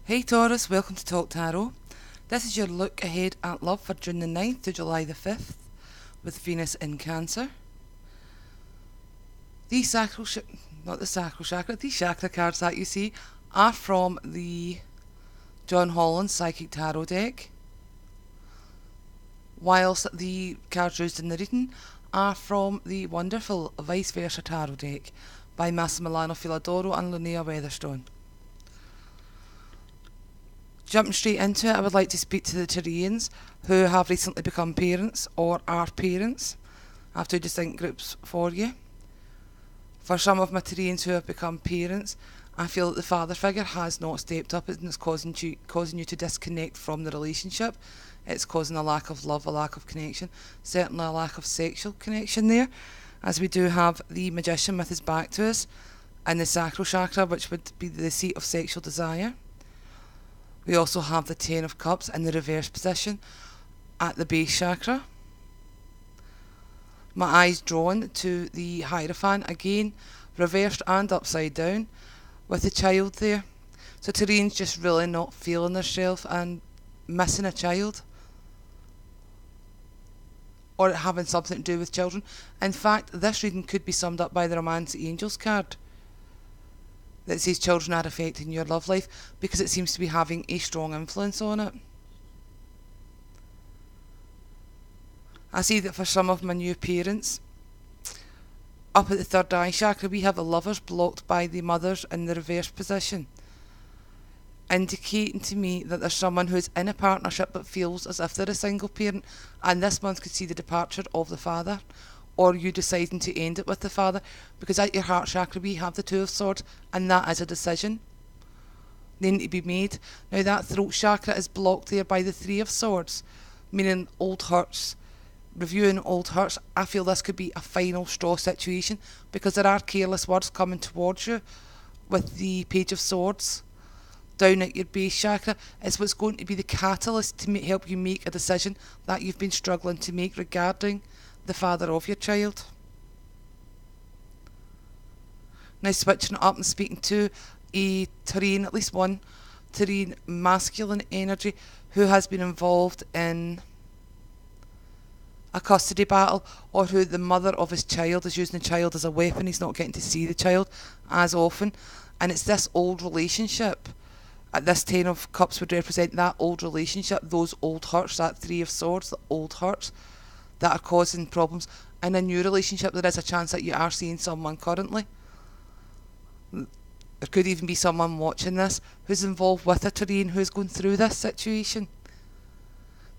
Hey Taurus, welcome to Talk Tarot. This is your look ahead at love for June the 9th to July the 5th with Venus in Cancer. These these chakra cards that you see are from the John Holland Psychic Tarot deck, whilst the cards used in the reading are from the wonderful Vice Versa Tarot deck by Massimiliano Filadoro and Linnea Weatherstone. Jumping straight into it, I would like to speak to the Taurians who have recently become parents or are parents. I have two distinct groups for you. For some of my Taurians who have become parents, I feel that the father figure has not stepped up and it's causing you to disconnect from the relationship. It's causing a lack of love, a lack of connection, certainly a lack of sexual connection there, as we do have the Magician with his back to us and the sacral chakra, which would be the seat of sexual desire. We also have the Ten of Cups in the reverse position at the base chakra. My eyes drawn to the Hierophant, again reversed and upside down, with the child there. So Taurian's just really not feeling themselves and missing a child, or it having something to do with children. In fact, this reading could be summed up by the Romance Angels card that says children are affecting your love life, because it seems to be having a strong influence on it. I see that for some of my new parents, up at the third eye chakra, we have the lovers blocked by the mothers in the reverse position, indicating to me that there's someone who's in a partnership but feels as if they're a single parent, and this month could see the departure of the father, or you deciding to end it with the father, because at your heart chakra we have the Two of Swords, and that is a decision needing to be made. Now that throat chakra is blocked there by the Three of Swords, meaning old hurts, reviewing old hurts. I feel this could be a final straw situation, because there are careless words coming towards you with the Page of Swords down at your base chakra. Is what's going to be the catalyst to help you make a decision that you've been struggling to make regarding the father of your child. Now switching it up and speaking to a Taurian, at least one Taurian masculine energy who has been involved in a custody battle, or who the mother of his child is using the child as a weapon. He's not getting to see the child as often, and it's this old relationship. At this Ten of Cups would represent that old relationship, those old hurts, that Three of Swords, the old hurts that are causing problems. In a new relationship, there is a chance that you are seeing someone currently. There could even be someone watching this who's involved with a Taurian who's going through this situation.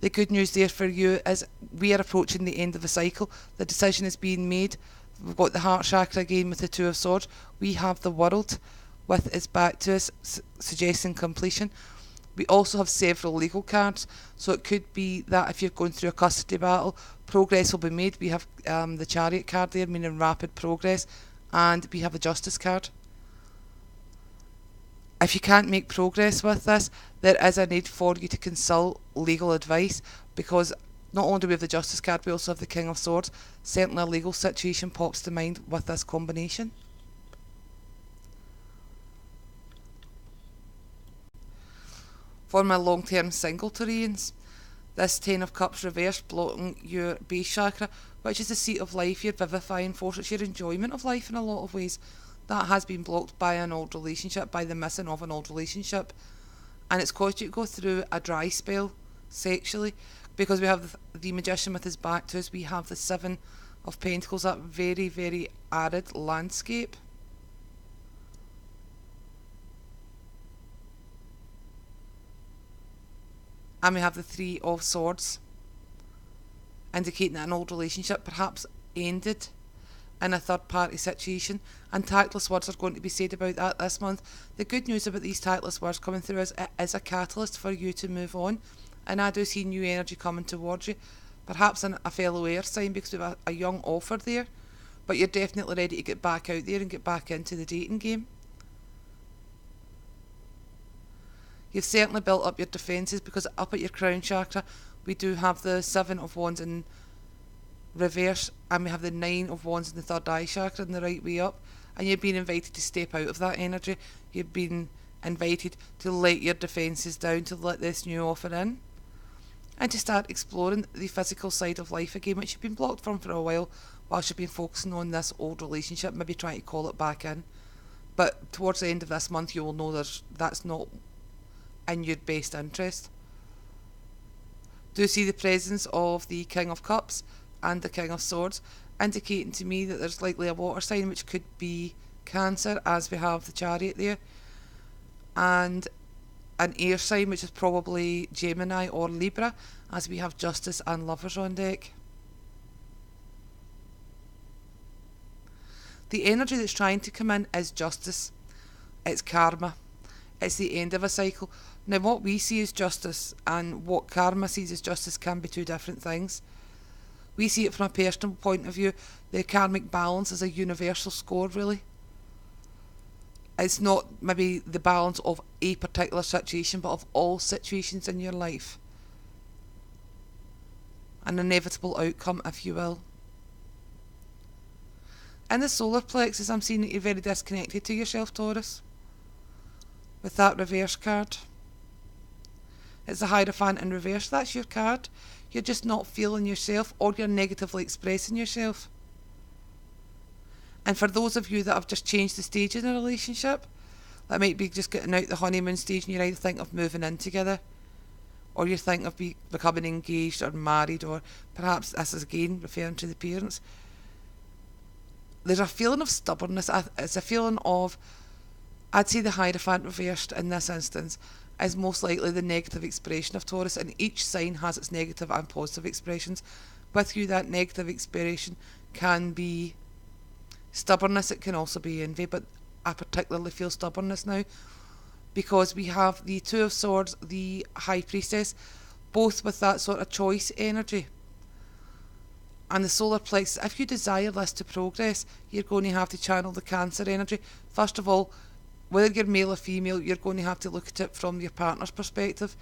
The good news there for you is we are approaching the end of a cycle. The decision is being made. We've got the heart chakra again with the Two of Swords. We have the World with its back to us, suggesting completion. We also have several legal cards, so it could be that if you're going through a custody battle, progress will be made. We have the Chariot card there, meaning rapid progress, and we have the Justice card. If you can't make progress with this, there is a need for you to consult legal advice, because not only do we have the Justice card, we also have the King of Swords. Certainly a legal situation pops to mind with this combination. For my long-term single Taurians, this Ten of Cups reverse blocking your base chakra, which is the seat of life, your vivifying force, it's your enjoyment of life in a lot of ways. That has been blocked by an old relationship, by the missing of an old relationship, and it's caused you to go through a dry spell sexually, because we have the Magician with his back to us, we have the Seven of Pentacles, that very, very arid landscape. And we have the Three of Swords, indicating that an old relationship perhaps ended in a third party situation, and tactless words are going to be said about that this month. The good news about these tactless words coming through is it is a catalyst for you to move on, and I do see new energy coming towards you, perhaps in a fellow air sign, because we have a young offer there, but you're definitely ready to get back out there and get back into the dating game. You've certainly built up your defences, because up at your crown chakra we do have the Seven of Wands in reverse, and we have the Nine of Wands in the third eye chakra in the right way up, and you've been invited to step out of that energy. You've been invited to let your defences down, to let this new offer in, and to start exploring the physical side of life again, which you've been blocked from for a while, whilst you've been focusing on this old relationship, maybe trying to call it back in. But towards the end of this month, you will know that's not in your best interest. Do see the presence of the King of Cups and the King of Swords, indicating to me that there's likely a water sign, which could be Cancer, as we have the Chariot there, and an air sign, which is probably Gemini or Libra, as we have Justice and Lovers on deck. The energy that's trying to come in is justice. It's karma. It's the end of a cycle. Now, what we see as justice and what karma sees as justice can be two different things. We see it from a personal point of view. The karmic balance is a universal score, really. It's not maybe the balance of a particular situation, but of all situations in your life. An inevitable outcome, if you will. In the solar plexus, I'm seeing that you're very disconnected to yourself, Taurus, with that reverse card. It's the Hierophant in reverse. That's your card. You're just not feeling yourself, or you're negatively expressing yourself. And for those of you that have just changed the stage in a relationship, that might be just getting out the honeymoon stage, and you're either thinking of moving in together, or you're thinking of becoming engaged or married, or perhaps this is again referring to the parents. There's a feeling of stubbornness. It's a feeling of, I'd say the Hierophant reversed in this instance is most likely the negative expression of Taurus, and each sign has its negative and positive expressions. With you, that negative expression can be stubbornness, it can also be envy, but I particularly feel stubbornness now, because we have the Two of Swords, the High Priestess, both with that sort of choice energy. And the solar plexus, if you desire this to progress, you're going to have to channel the Cancer energy. First of all, whether you're male or female, you're going to have to look at it from your partner's perspective,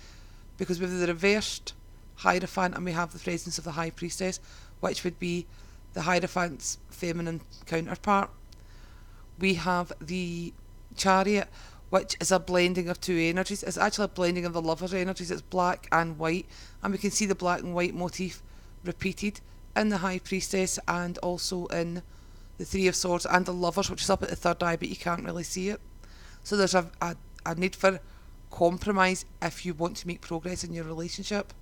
because we have the reversed Hierophant and we have the presence of the High Priestess, which would be the Hierophant's feminine counterpart. We have the Chariot, which is a blending of two energies. It's actually a blending of the Lover's energies. It's black and white, and we can see the black and white motif repeated in the High Priestess and also in the Three of Swords and the Lovers, which is up at the third eye, but you can't really see it. So there's a need for compromise if you want to make progress in your relationship.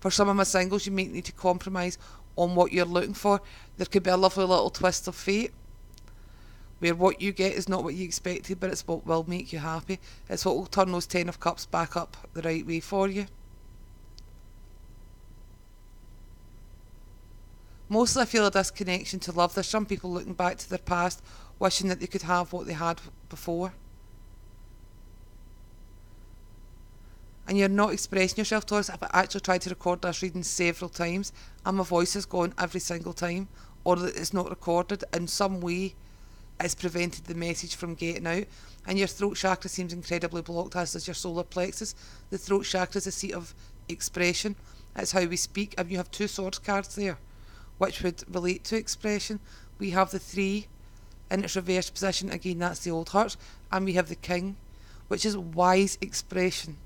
For some of my singles, you might need to compromise on what you're looking for. There could be a lovely little twist of fate, where what you get is not what you expected, but it's what will make you happy. It's what will turn those 10 of Cups back up the right way for you. Mostly I feel a disconnection to love. There's some people looking back to their past, wishing that they could have what they had before. And you're not expressing yourself, Taurus. I've actually tried to record this reading several times, and my voice is gone every single time, or that it's not recorded. In some way, it's prevented the message from getting out. And your throat chakra seems incredibly blocked, as does your solar plexus. The throat chakra is a seat of expression. It's how we speak. And you have two swords cards there, which would relate to expression. We have the 3 in its reverse position. Again, that's the old hearts. And we have the King, which is wise expression.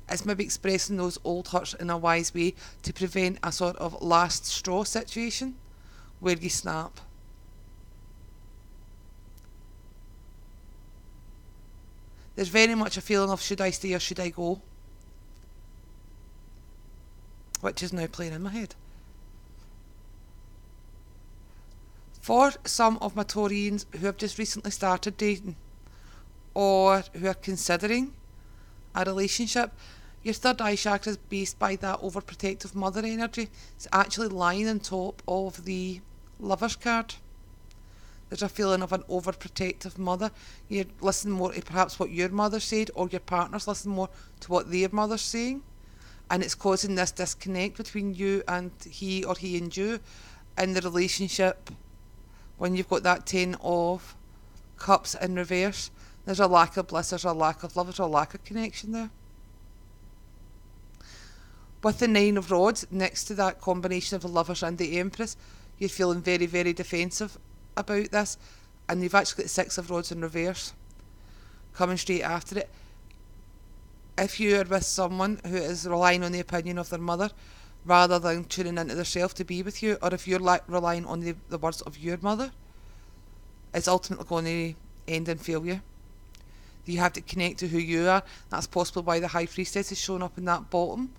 It's maybe expressing those old hurts in a wise way to prevent a sort of last straw situation where you snap. There's very much a feeling of should I stay or should I go, which is now playing in my head. For some of my Taurians who have just recently started dating or who are considering a relationship, your third eye chakra is based by that overprotective mother energy. It's actually lying on top of the Lover's card. There's a feeling of an overprotective mother. You're listening more to perhaps what your mother said, or your partner's listening more to what their mother's saying, and it's causing this disconnect between you and he, or he and you, in the relationship. When you've got that 10 of Cups in reverse, there's a lack of bliss, there's a lack of love, there's a lack of connection there. With the 9 of Rods next to that combination of the Lovers and the Empress, you're feeling very, very defensive about this, and you've actually got the Six of Rods in reverse coming straight after it. If you are with someone who is relying on the opinion of their mother rather than tuning into themselves to be with you, or if you're relying on the words of your mother, it's ultimately going to end in failure. You have to connect to who you are. That's possibly why the High Priestess is showing up in that bottom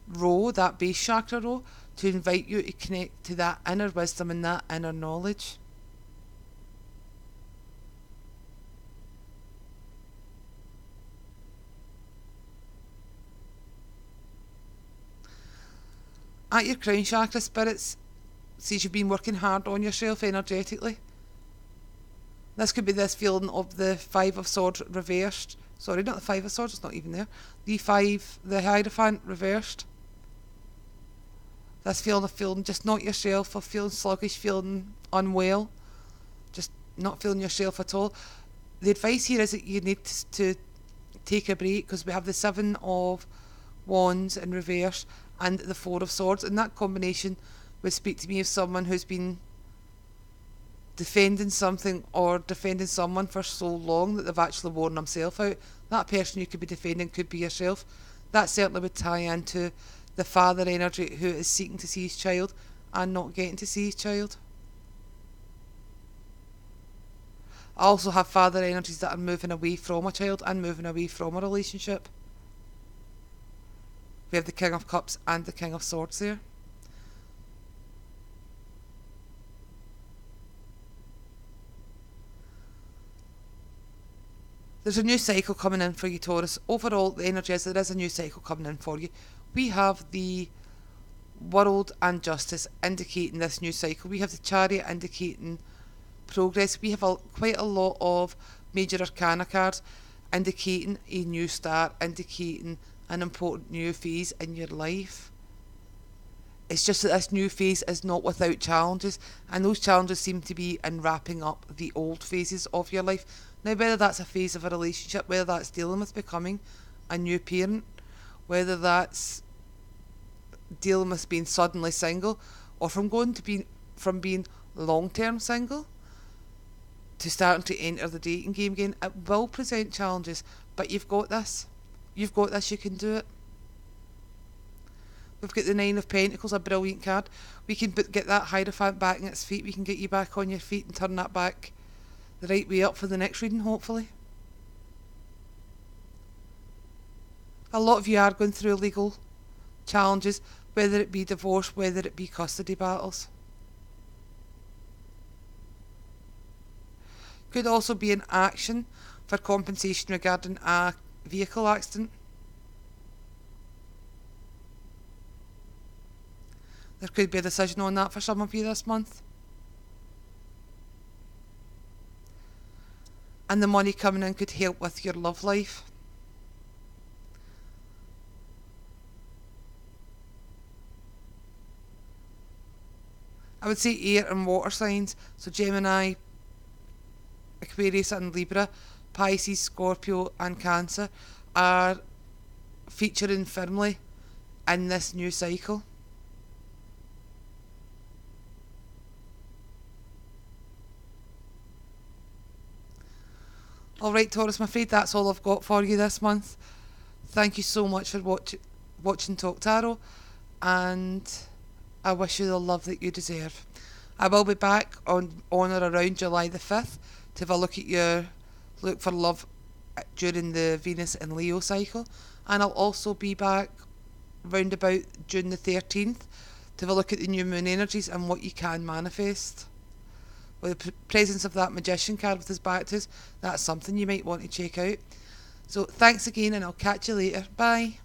row, that base chakra row, to invite you to connect to that inner wisdom and that inner knowledge. At your crown chakra, spirits says you've been working hard on yourself energetically. This could be this feeling of the Five of Swords reversed. Sorry, not the Five of Swords, it's not even there. The Hierophant reversed. This feeling of feeling just not yourself, of feeling sluggish, feeling unwell, just not feeling yourself at all. The advice here is that you need to take a break, because we have the Seven of Wands in reverse and the Four of Swords, and that combination would speak to me of someone who's been defending something or defending someone for so long that they've actually worn themselves out. That person you could be defending could be yourself. That certainly would tie into the father energy who is seeking to see his child and not getting to see his child. I also have father energies that are moving away from a child and moving away from a relationship. We have the King of Cups and the King of Swords there. There's a new cycle coming in for you, Taurus. Overall, the energy is there is a new cycle coming in for you. We have the World and Justice indicating this new cycle. We have the Chariot indicating progress. We have quite a lot of major arcana cards indicating a new start, indicating an important new phase in your life. It's just that this new phase is not without challenges, and those challenges seem to be in wrapping up the old phases of your life. Now, whether that's a phase of a relationship, whether that's dealing with becoming a new parent, whether that's dealing with being suddenly single, or from being long-term single to starting to enter the dating game again, it will present challenges, but you've got this. You've got this, you can do it. We've got the Nine of Pentacles, a brilliant card. We can get that Hierophant back on its feet. We can get you back on your feet and turn that back the right way up for the next reading, hopefully. A lot of you are going through legal challenges, whether it be divorce, whether it be custody battles. Could also be an action for compensation regarding a vehicle accident. There could be a decision on that for some of you this month. And the money coming in could help with your love life. I would say air and water signs, so Gemini, Aquarius and Libra, Pisces, Scorpio and Cancer are featuring firmly in this new cycle. Alright, Taurus, I'm afraid that's all I've got for you this month. Thank you so much for watching Talk Tarot, and I wish you the love that you deserve. I will be back on or around July the 5th to have a look for love during the Venus and Leo cycle, and I'll also be back round about June the 13th to have a look at the new moon energies and what you can manifest. With the presence of that Magician card with his back to us, that's something you might want to check out. So thanks again, and I'll catch you later. Bye.